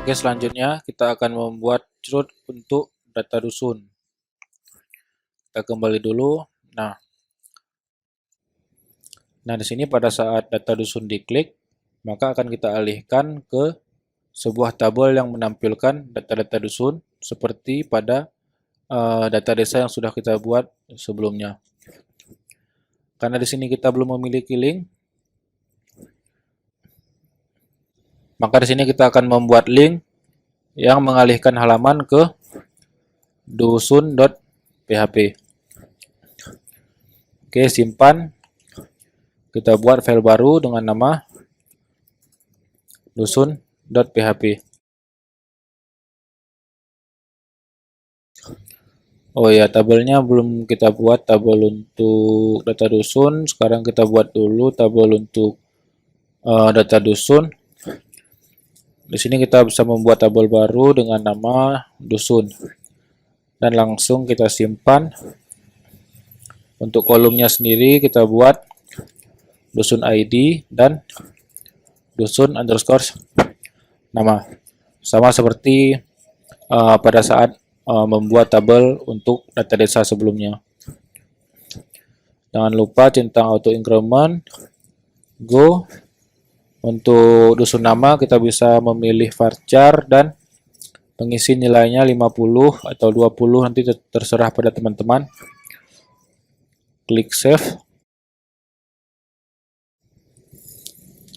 Oke, selanjutnya kita akan membuat root untuk data dusun. Kita kembali dulu. Nah, di sini pada saat data dusun diklik, maka akan kita alihkan ke sebuah tabel yang menampilkan data-data dusun seperti pada data desa yang sudah kita buat sebelumnya. Karena di sini kita belum memiliki link, maka di sini kita akan membuat link yang mengalihkan halaman ke dusun.php. Oke, simpan. Kita buat file baru dengan nama dusun.php. Oh ya, tabelnya belum kita buat tabel untuk data dusun. Sekarang kita buat dulu tabel untuk data dusun. Di sini kita bisa membuat tabel baru dengan nama dusun. Dan langsung kita simpan. Untuk kolomnya sendiri kita buat dusun ID dan dusun underscore nama. Sama seperti pada saat membuat tabel untuk data desa sebelumnya. Jangan lupa centang auto increment, go. Untuk dusun nama kita bisa memilih varchar dan mengisi nilainya 50 atau 20, nanti terserah pada teman-teman. Klik save.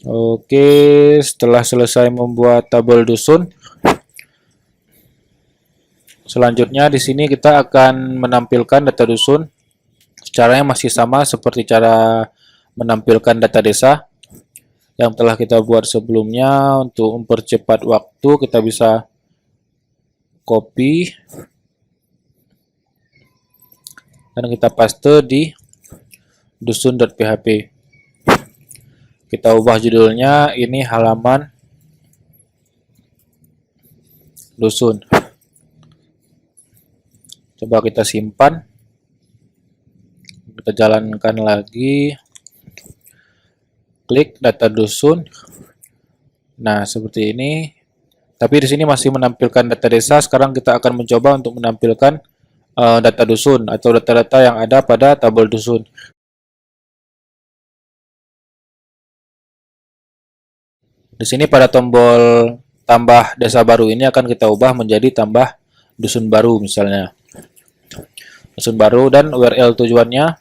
Oke, setelah selesai membuat tabel dusun, selanjutnya di sini kita akan menampilkan data dusun. Caranya masih sama seperti cara menampilkan data desa yang telah kita buat sebelumnya. Untuk mempercepat waktu, kita bisa copy dan kita paste di dusun.php. Kita ubah judulnya, ini halaman dusun. Coba kita simpan. Kita jalankan lagi. Klik data dusun. Nah, seperti ini. Tapi di sini masih menampilkan data desa. Sekarang kita akan mencoba untuk menampilkan data dusun atau data-data yang ada pada tabel dusun. Di sini pada tombol tambah desa baru ini akan kita ubah menjadi tambah dusun baru misalnya. Dusun baru, dan URL tujuannya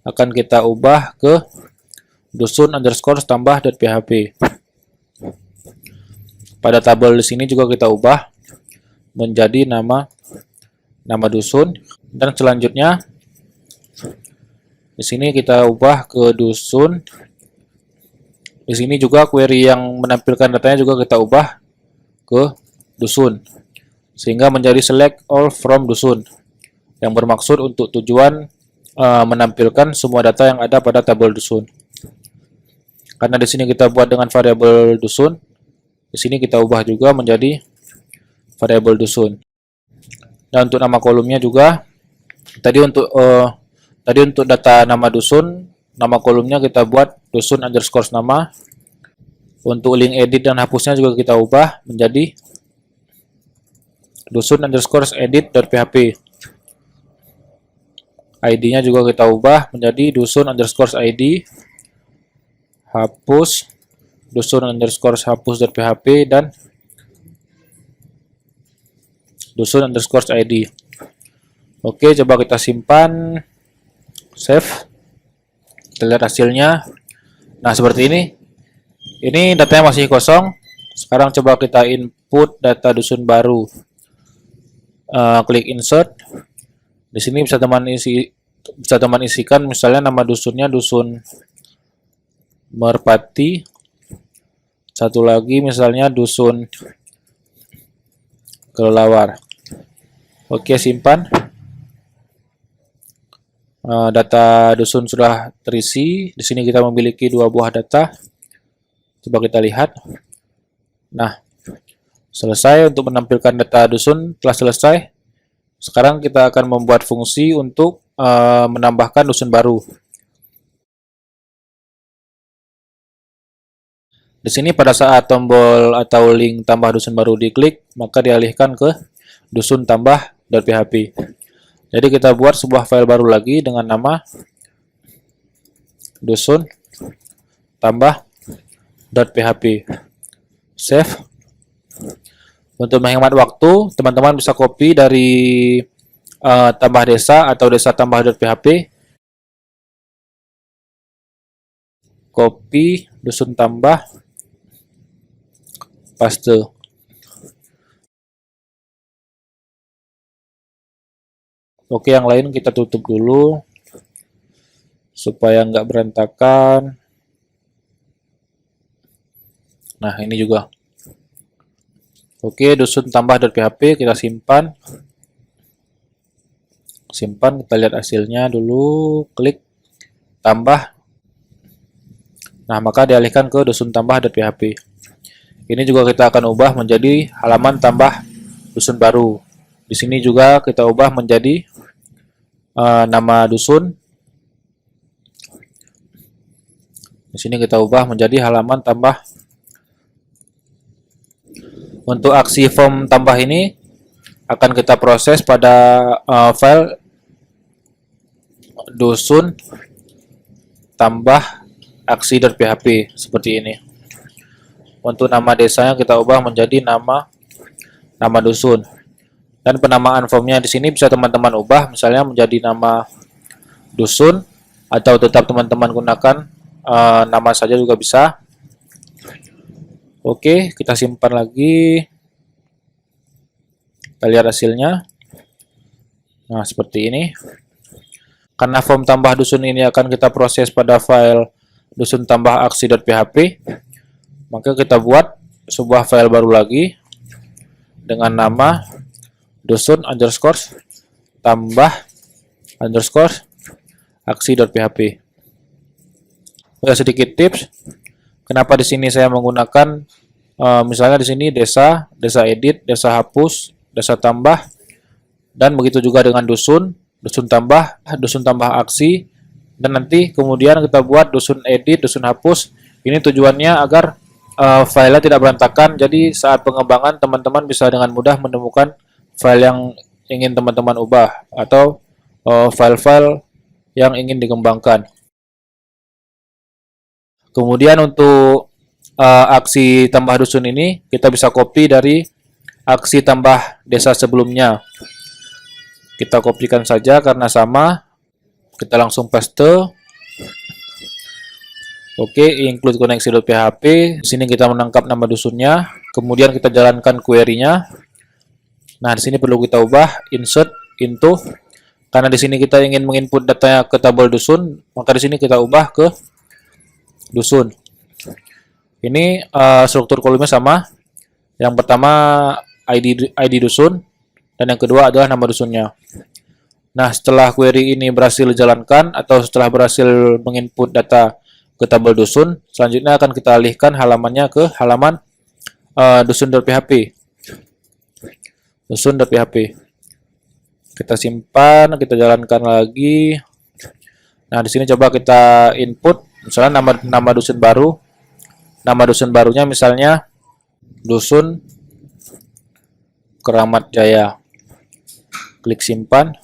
akan kita ubah ke dusun underscore tambah.php. Pada tabel di sini juga kita ubah menjadi nama dusun, dan selanjutnya di sini kita ubah ke dusun. Di sini juga query yang menampilkan datanya juga kita ubah ke dusun, sehingga menjadi select all from dusun, yang bermaksud untuk tujuan menampilkan semua data yang ada pada tabel dusun. Karena di sini kita buat dengan variabel dusun, di sini kita ubah juga menjadi variabel dusun. Dan untuk nama kolomnya juga, tadi untuk data nama dusun, nama kolomnya kita buat dusun underscore nama. Untuk link edit dan hapusnya juga kita ubah menjadi dusun underscore edit.php. ID-nya juga kita ubah menjadi dusun underscore ID. Hapus dusun underscore hapus.php dan dusun underscore ID. Oke, coba kita simpan, save. Kita lihat hasilnya. Nah, seperti ini. Ini datanya masih kosong. Sekarang coba kita input data dusun baru. Klik insert. Di sini bisa teman isikan misalnya nama dusunnya dusun Merpati. Satu lagi misalnya dusun Kelelawar. Oke, simpan. Data dusun sudah terisi. Di sini kita memiliki 2 buah data. Coba kita lihat. Nah, selesai untuk menampilkan data dusun, telah selesai. Sekarang kita akan membuat fungsi untuk menambahkan dusun baru. Di sini pada saat tombol atau link tambah dusun baru diklik, maka dialihkan ke dusun tambah.php. Jadi kita buat sebuah file baru lagi dengan nama dusun tambah.php. Save. Untuk menghemat waktu, teman-teman bisa copy dari tambah desa atau desa tambah.php. Copy dusun tambah, paste. Oke, yang lain kita tutup dulu supaya nggak berantakan. Nah, ini juga. Oke, dusun tambah.php kita simpan. Simpan, kita lihat hasilnya dulu, klik tambah. Nah, maka dialihkan ke dusun tambah.php. Ini juga kita akan ubah menjadi halaman tambah dusun baru. Di sini juga kita ubah menjadi nama dusun. Di sini kita ubah menjadi halaman tambah. Untuk aksi form tambah ini akan kita proses pada file dusun tambah aksi.php seperti ini. Untuk nama desanya kita ubah menjadi nama dusun. Dan penamaan formnya di sini bisa teman-teman ubah, misalnya menjadi nama dusun, atau tetap teman-teman gunakan nama saja juga bisa. Oke, kita simpan lagi. Kita lihat hasilnya. Nah, seperti ini. Karena form tambah dusun ini akan kita proses pada file dusun tambah aksi.php, maka kita buat sebuah file baru lagi dengan nama dusun underscore tambah underscore aksi.php. Ya, sedikit tips. Kenapa di sini saya menggunakan misalnya di sini desa, desa edit, desa hapus, desa tambah, dan begitu juga dengan dusun, dusun tambah aksi, dan nanti kemudian kita buat dusun edit, dusun hapus. Ini tujuannya agar filenya tidak berantakan, jadi saat pengembangan teman-teman bisa dengan mudah menemukan file yang ingin teman-teman ubah atau file-file yang ingin dikembangkan. Kemudian untuk aksi tambah dusun ini kita bisa copy dari aksi tambah desa sebelumnya. Kita kopikan saja karena sama. Kita langsung paste. Oke, include koneksi.php. Di sini kita menangkap nama dusunnya. Kemudian kita jalankan query-nya. Nah, di sini perlu kita ubah insert into. Karena di sini kita ingin menginput datanya ke tabel dusun, maka di sini kita ubah ke dusun. Ini struktur kolomnya sama. Yang pertama ID dusun, dan yang kedua adalah nama dusunnya. Nah, setelah query ini berhasil dijalankan atau setelah berhasil menginput data ke tabel dusun, selanjutnya akan kita alihkan halamannya ke halaman dusun.php. Dusun.php. Kita simpan, kita jalankan lagi. Nah, di sini coba kita input misalnya nama dusun baru. Nama dusun barunya misalnya dusun Keramat Jaya. Klik simpan.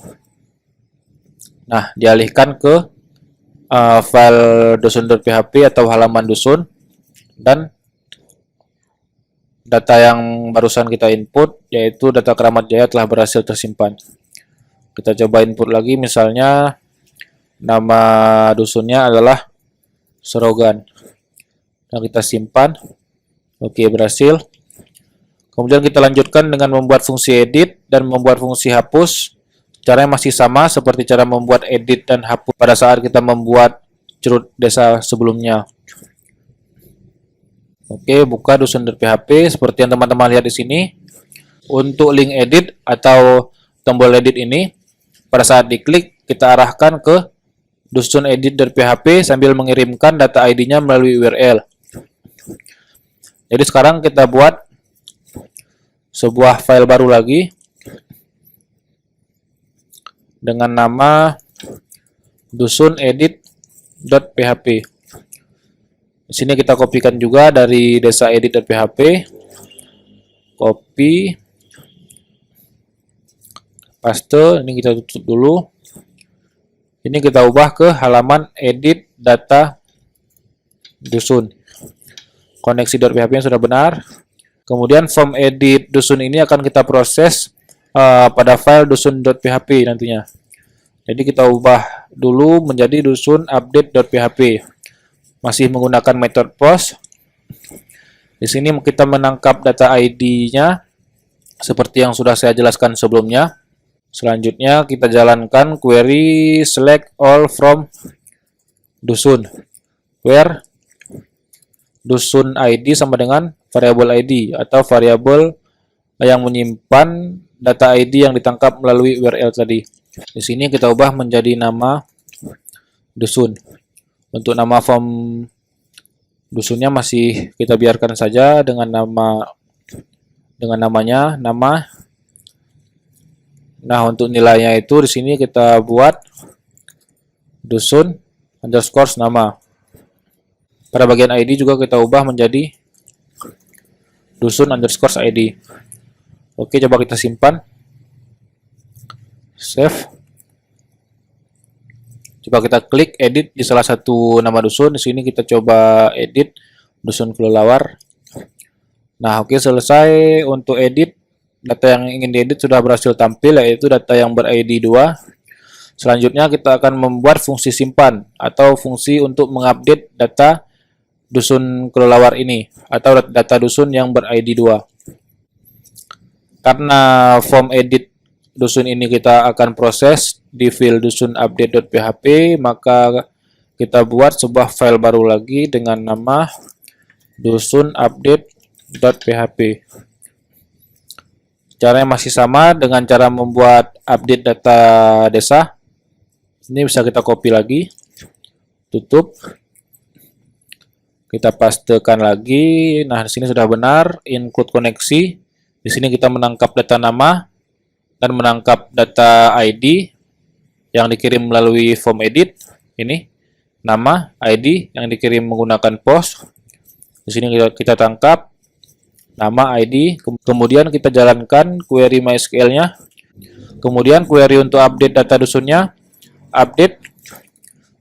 Nah, dialihkan ke file dusun.php atau halaman dusun, dan data yang barusan kita input yaitu data Keramat Jaya telah berhasil tersimpan. Kita coba input lagi, misalnya nama dusunnya adalah Serogan. Nah, kita simpan. Oke, berhasil. Kemudian kita lanjutkan dengan membuat fungsi edit dan membuat fungsi hapus. Caranya masih sama seperti cara membuat edit dan hapus pada saat kita membuat cerut desa sebelumnya. Oke, buka dusun.php seperti yang teman-teman lihat di sini. Untuk link edit atau tombol edit ini, pada saat diklik kita arahkan ke dusun edit.php sambil mengirimkan data ID-nya melalui URL. Jadi sekarang kita buat sebuah file baru lagi dengan nama dusun edit.php. Di sini kita kopikan juga dari desa edit.php. Copy, paste. Ini kita tutup dulu. Ini kita ubah ke halaman edit data dusun. Koneksi.php yang sudah benar. Kemudian form edit dusun ini akan kita proses pada file dusun.php nantinya. Jadi kita ubah dulu menjadi dusun update.php. Masih menggunakan metode post. Di sini kita menangkap data ID-nya seperti yang sudah saya jelaskan sebelumnya. Selanjutnya kita jalankan query select all from dusun, where dusun ID sama dengan variabel ID atau variabel yang menyimpan data ID yang ditangkap melalui URL tadi. Di sini kita ubah menjadi nama dusun. Untuk nama form dusunnya masih kita biarkan saja dengan namanya nama. Nah, untuk nilainya itu di sini kita buat dusun underscore nama. Pada bagian ID juga kita ubah menjadi dusun underscore ID. Oke, coba kita simpan. Save. Coba kita klik edit di salah satu nama dusun. Di sini kita coba edit dusun kelelawar. Nah, oke, selesai untuk edit. Data yang ingin diedit sudah berhasil tampil, yaitu data yang ber-ID 2. Selanjutnya kita akan membuat fungsi simpan atau fungsi untuk mengupdate data dusun kelelawar ini atau data dusun yang ber-ID 2. Karena form edit dusun ini kita akan proses di file dusun update.php, maka kita buat sebuah file baru lagi dengan nama dusun update.php. Caranya masih sama dengan cara membuat update data desa. Ini bisa kita copy lagi, tutup, kita pastekan lagi. Nah, di sini sudah benar, include koneksi. Di sini kita menangkap data nama dan menangkap data ID yang dikirim melalui form edit. Ini nama, ID yang dikirim menggunakan post. Di sini kita tangkap nama, ID, kemudian kita jalankan query MySQL-nya. Kemudian query untuk update data dusunnya, update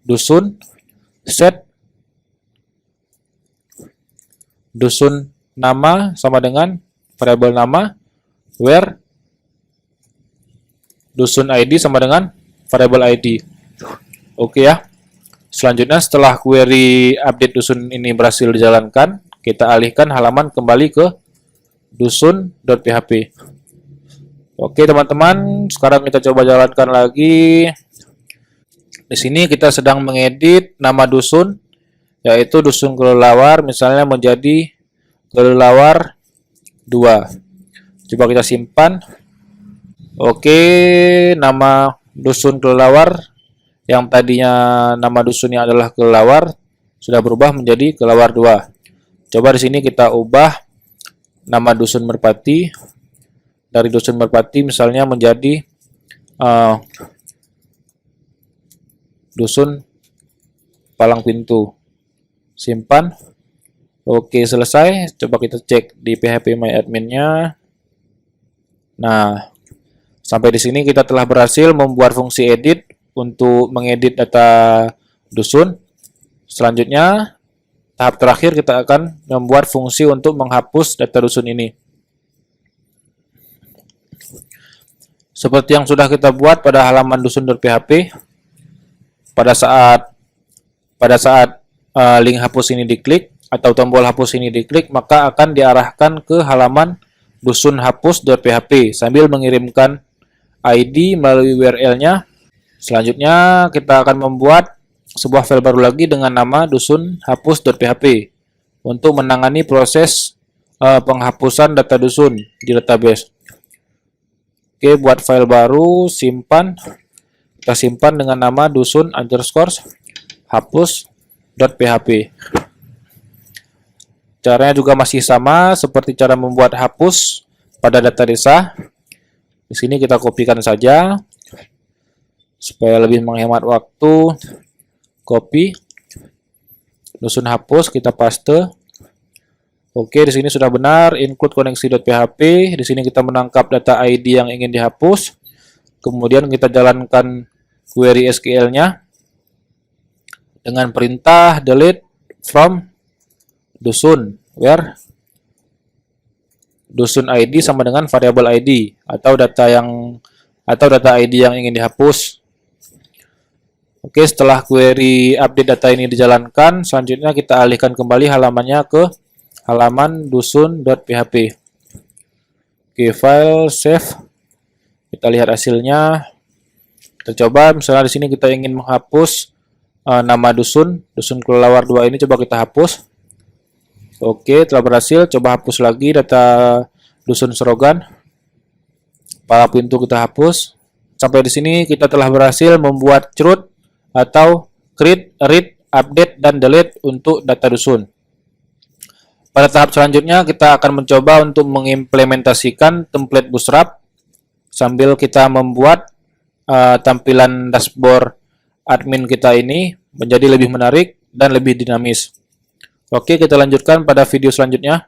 dusun set dusun nama sama dengan variabel nama, where dusun ID sama dengan variabel ID. Oke ya. Selanjutnya setelah query update dusun ini berhasil dijalankan, kita alihkan halaman kembali ke dusun.php. Oke teman-teman, sekarang kita coba jalankan lagi. Di sini kita sedang mengedit nama dusun, yaitu dusun kelelawar, misalnya menjadi kelelawar 2. Coba kita simpan. Oke, nama dusun kelelawar yang tadinya nama dusunnya adalah kelelawar sudah berubah menjadi kelelawar 2. Coba di sini kita ubah nama dusun merpati, dari dusun merpati misalnya menjadi dusun palang pintu. Simpan. Oke, selesai. Coba kita cek di PHP My Admin-nya. Nah, sampai di sini kita telah berhasil membuat fungsi edit untuk mengedit data dusun. Selanjutnya, tahap terakhir kita akan membuat fungsi untuk menghapus data dusun ini. Seperti yang sudah kita buat pada halaman dusun.php, pada saat link hapus ini diklik atau tombol hapus ini diklik, maka akan diarahkan ke halaman dusun hapus.php sambil mengirimkan ID melalui URL-nya. Selanjutnya kita akan membuat sebuah file baru lagi dengan nama dusun hapus.php untuk menangani proses penghapusan data dusun di database. Oke, buat file baru, simpan. Kita simpan dengan nama dusun underscore hapus.php. Caranya juga masih sama seperti cara membuat hapus pada data desa. Di sini kita kopikan saja supaya lebih menghemat waktu. Copy, dusun hapus, kita paste. Oke, di sini sudah benar, include koneksi.php. Di sini kita menangkap data ID yang ingin dihapus. Kemudian kita jalankan query SQL-nya dengan perintah delete from dusun, where dusun ID sama dengan variabel ID atau data ID yang ingin dihapus. Oke, setelah query update data ini dijalankan, selanjutnya kita alihkan kembali halamannya ke halaman dusun.php. Oke, file save. Kita lihat hasilnya. Kita coba, misalnya di sini kita ingin menghapus nama dusun kelelawar 2 ini, coba kita hapus. Oke, telah berhasil. Coba hapus lagi data dusun Serogan. Para pintu kita hapus. Sampai di sini kita telah berhasil membuat CRUD atau create, read, update, dan delete untuk data dusun. Pada tahap selanjutnya kita akan mencoba untuk mengimplementasikan template Bootstrap sambil kita membuat tampilan dashboard admin kita ini menjadi lebih menarik dan lebih dinamis. Oke, kita lanjutkan pada video selanjutnya.